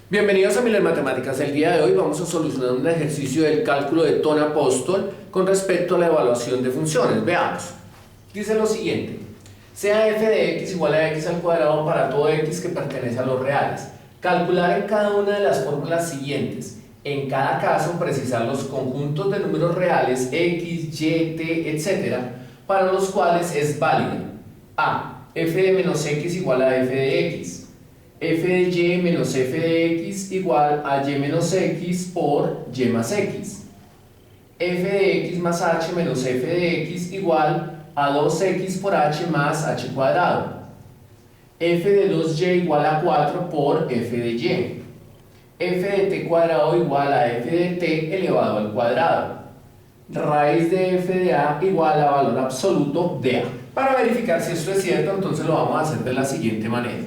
Bienvenidos a Miller Matemáticas. El día de hoy vamos a solucionar un ejercicio del cálculo de Thon-Apostol con respecto a la evaluación de funciones. Veamos. Dice lo siguiente: sea f de x igual a x al cuadrado para todo x que pertenece a los reales. Calcular en cada una de las fórmulas siguientes. En cada caso, precisar los conjuntos de números reales x, y, t, etc. para los cuales es válida a. f de menos x igual a f de x. F de y menos f de x igual a y menos x por y más x. F de x más h menos f de x igual a 2x por h más h cuadrado. F de 2y igual a 4 por f de y. F de t cuadrado igual a f de t elevado al cuadrado. Raíz de f de a igual a valor absoluto de a. Para verificar si esto es cierto, entonces lo vamos a hacer de la siguiente manera.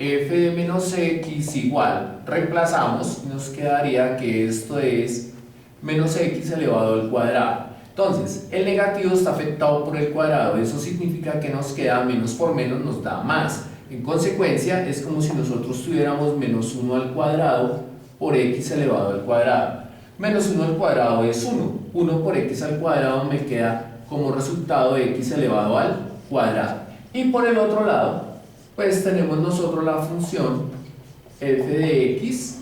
F de menos x igual, reemplazamos y nos quedaría que esto es menos x elevado al cuadrado. Entonces, el negativo está afectado por el cuadrado, eso significa que nos queda menos por menos nos da más. En consecuencia, es como si nosotros tuviéramos menos 1 al cuadrado por x elevado al cuadrado. Menos 1 al cuadrado es 1. 1 por x al cuadrado me queda como resultado de x elevado al cuadrado. Y por el otro lado, pues tenemos nosotros la función f de x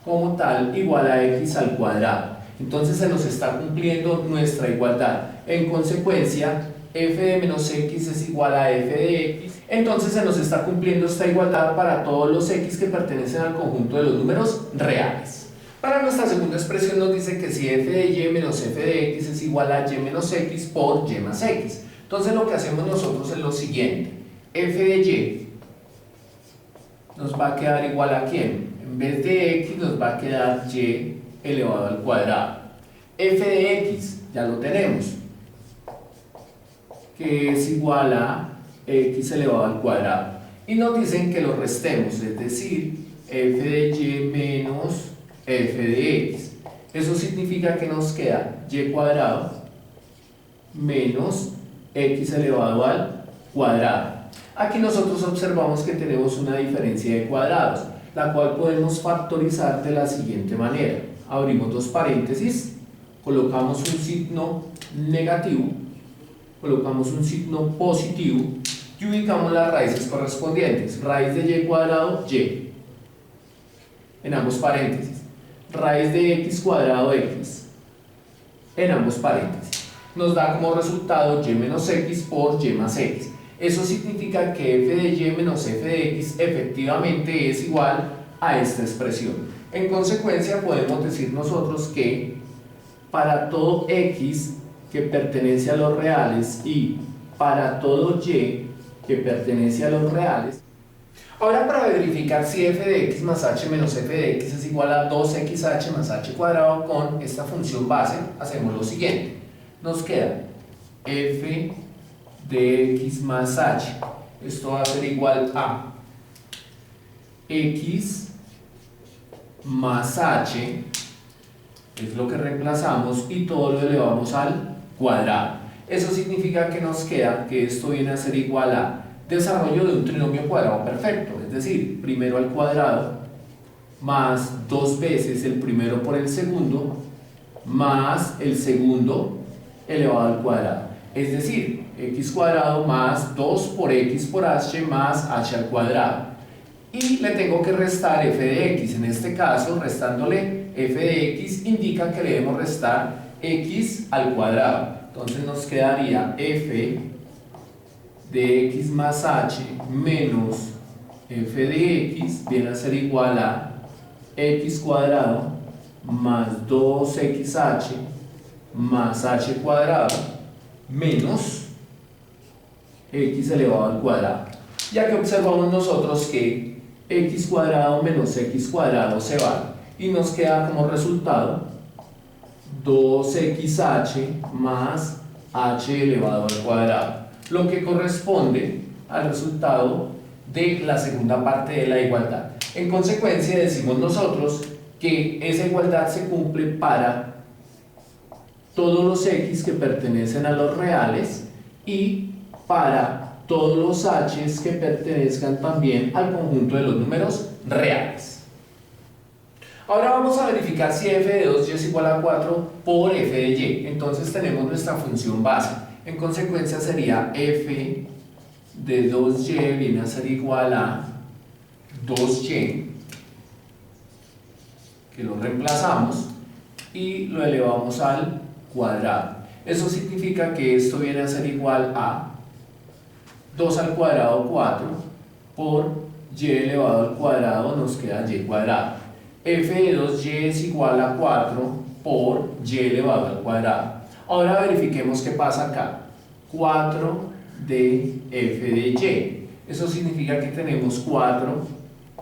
como tal igual a x al cuadrado. Entonces se nos está cumpliendo nuestra igualdad. En consecuencia, f de menos x es igual a f de x. Entonces se nos está cumpliendo esta igualdad para todos los x que pertenecen al conjunto de los números reales. Para nuestra segunda expresión nos dice que si f de y menos f de x es igual a y menos x por y más x. Entonces lo que hacemos nosotros es lo siguiente. F de y nos va a quedar igual a ¿quién? En vez de x nos va a quedar y elevado al cuadrado. F de x, ya lo tenemos, que es igual a x elevado al cuadrado. Y nos dicen que lo restemos, es decir, f de y menos f de x. Eso significa que nos queda y cuadrado menos x elevado al cuadrado. Aquí nosotros observamos que tenemos una diferencia de cuadrados, la cual podemos factorizar de la siguiente manera. Abrimos dos paréntesis, colocamos un signo negativo, colocamos un signo positivo y ubicamos las raíces correspondientes. Raíz de y cuadrado, y, en ambos paréntesis. Raíz de x cuadrado, x, en ambos paréntesis. Nos da como resultado y menos x por y más x. Eso significa que f de y menos f de x efectivamente es igual a esta expresión. En consecuencia, podemos decir nosotros que para todo x que pertenece a los reales y para todo y que pertenece a los reales. Ahora, para verificar si f de x más h menos f de x es igual a 2xh más h cuadrado con esta función base, hacemos lo siguiente. Nos queda f de x más h, esto va a ser igual a x más h, es lo que reemplazamos, y todo lo elevamos al cuadrado. Eso significa que nos queda que esto viene a ser igual a desarrollo de un trinomio cuadrado perfecto, es decir, primero al cuadrado más dos veces el primero por el segundo más el segundo elevado al cuadrado, es decir, x cuadrado más 2 por x por h más h al cuadrado. Y le tengo que restar f de x. En este caso, restándole f de x indica que le debemos restar x al cuadrado. Entonces nos quedaría f de x más h menos f de x viene a ser igual a x cuadrado más 2xh más h cuadrado menos x elevado al cuadrado, ya que observamos nosotros que x cuadrado menos x cuadrado se va y nos queda como resultado 2xh más h elevado al cuadrado, lo que corresponde al resultado de la segunda parte de la igualdad. En consecuencia, decimos nosotros que esa igualdad se cumple para todos los x que pertenecen a los reales y para todos los h's que pertenezcan también al conjunto de los números reales. Ahora vamos a verificar si f de 2y es igual a 4 por f de y. Entonces tenemos nuestra función base. En consecuencia sería f de 2y viene a ser igual a 2y, que lo reemplazamos y lo elevamos al cuadrado. Eso significa que esto viene a ser igual a 2 al cuadrado 4 por y elevado al cuadrado, nos queda y cuadrado. F de 2y es igual a 4 por y elevado al cuadrado. Ahora verifiquemos qué pasa acá. 4 de f de y. Eso significa que tenemos 4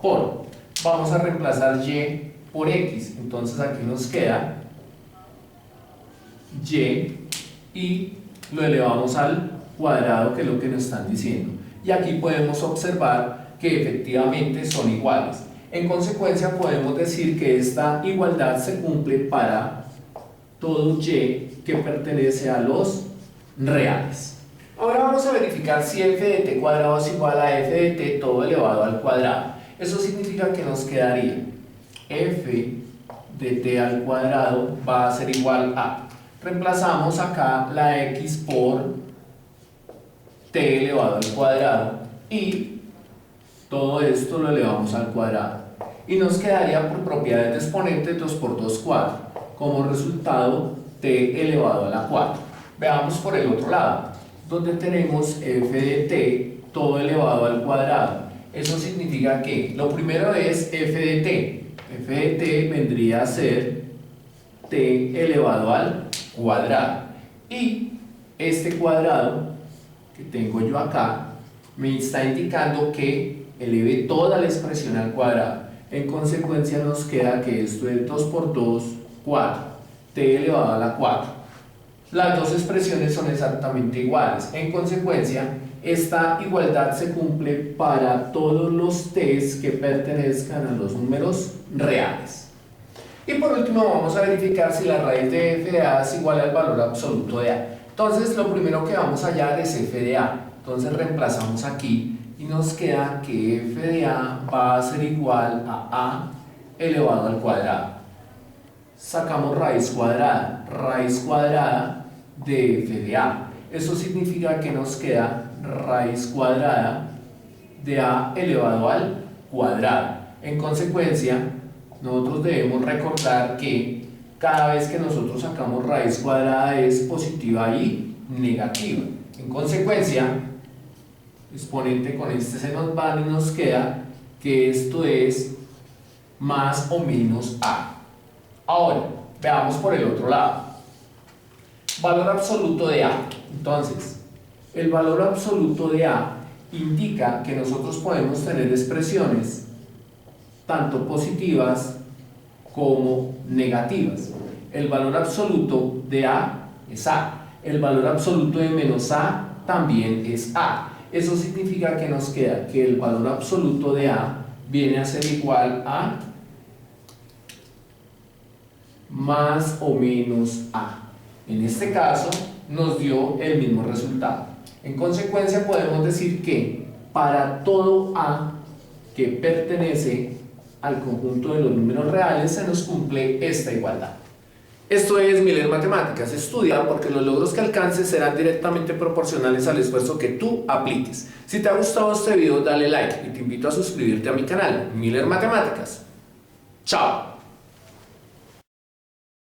por. Vamos a reemplazar y por x. Entonces aquí nos queda y lo elevamos al cuadrado, que es lo que nos están diciendo. Y aquí podemos observar que efectivamente son iguales. En consecuencia podemos decir que esta igualdad se cumple para todo y que pertenece a los reales. Ahora vamos a verificar si f de t cuadrado es igual a f de t todo elevado al cuadrado. Eso significa que nos quedaría f de t al cuadrado va a ser igual a, reemplazamos acá la x por t elevado al cuadrado y todo esto lo elevamos al cuadrado. Y nos quedaría por propiedades de exponente 2 por 2, 4. Como resultado, t elevado a la 4. Veamos por el otro lado, donde tenemos f de t todo elevado al cuadrado. Eso significa que lo primero es f de t. F de t vendría a ser t elevado al cuadrado. Y este cuadrado que tengo yo acá me está indicando que eleve toda la expresión al cuadrado. En consecuencia nos queda que esto es 2 por 2, 4, t elevado a la 4. Las dos expresiones son exactamente iguales. En consecuencia, esta igualdad se cumple para todos los t's que pertenezcan a los números reales. Y por último vamos a verificar si la raíz de f de a es igual al valor absoluto de a. Entonces lo primero que vamos a hallar es f de a. Entonces reemplazamos aquí y nos queda que f de a va a ser igual a elevado al cuadrado. Sacamos raíz cuadrada de f de a. Eso significa que nos queda raíz cuadrada de a elevado al cuadrado. En consecuencia, nosotros debemos recordar que cada vez que nosotros sacamos raíz cuadrada es positiva y negativa. En consecuencia, exponente con este se nos va y nos queda que esto es más o menos a. Ahora, veamos por el otro lado. Valor absoluto de a. Entonces, el valor absoluto de a indica que nosotros podemos tener expresiones tanto positivas como negativas. El valor absoluto de a es a. El valor absoluto de menos a también es a. Eso significa que nos queda que el valor absoluto de a viene a ser igual a más o menos a. En este caso nos dio el mismo resultado. En consecuencia podemos decir que para todo a que pertenece al conjunto de los números reales se nos cumple esta igualdad. Esto es Miller Matemáticas. Estudia porque los logros que alcances serán directamente proporcionales al esfuerzo que tú apliques. Si te ha gustado este video, dale like y te invito a suscribirte a mi canal Miller Matemáticas. ¡Chao!